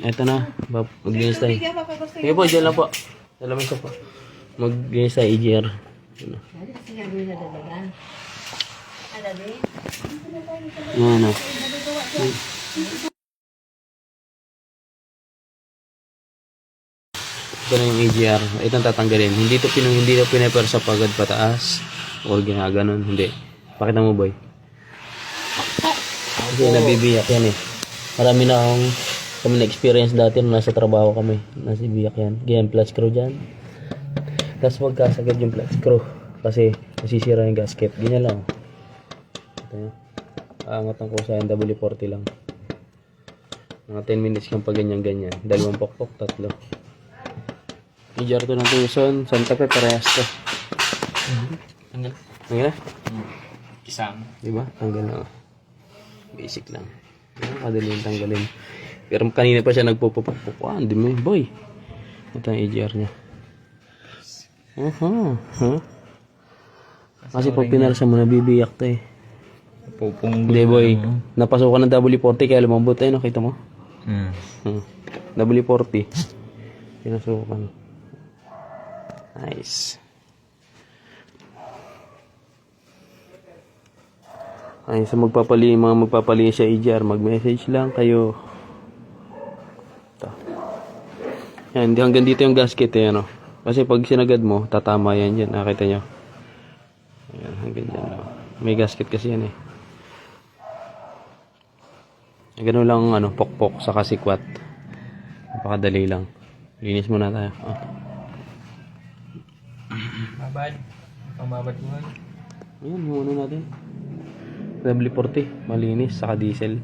Eto na. Maglinis tayo. Sige po, dyan lang po. Salamin ko po. Maglinis tayo, EGR. Ano? Ano? Ito na yung EGR. Itong tatanggalin. Hindi to pinapersa pagad pataas or ginaganon. Hindi. Pakita mo, boy. Kasi nabibiyak yan eh. Marami na kami na-experience dati nung nasa trabaho kami. Nasa biyak yan. Ganyan, flat screw dyan. Tapos magkasagad yung flat screw. Kasi nasisira yung gasket. Ganyan lang. Ito yun. Aangatan ko sa NW40 lang. Mga 10 minutes lang pag ganyan-ganyan. 2 pokpok, 3. EGR to ng Tucson, Santa Fe, parehas to. Tanggal na? Isang. Diba? Tanggal na. Basic lang. Madali yung tanggalin. Pero kanina pa siya nagpupupukpuk. Hindi mo boy. Ito ang EGR niya. Kasi pag pinarsa mo, nabibiyak to eh. Hindi boy. Napasukan ng W40 kaya lumambot eh. Nakita mo? W40. Pinasukan. Nice. Ay, sa mga magpapali sa EGR, mag-message lang kayo. Ito. Yan, hanggang dito yung gasket eh, ano. Kasi pag sinagad mo, tatama yan dyan. Nakita nyo? Ayan, hanggang dyan. May gasket kasi yan eh. Ganun lang, ano, pokpok sa kasikwat. Napakadali lang. Linis muna tayo. Oh. Babad. Ang babad mo. Ayan, yung ano natin. W40, malinis, saka diesel.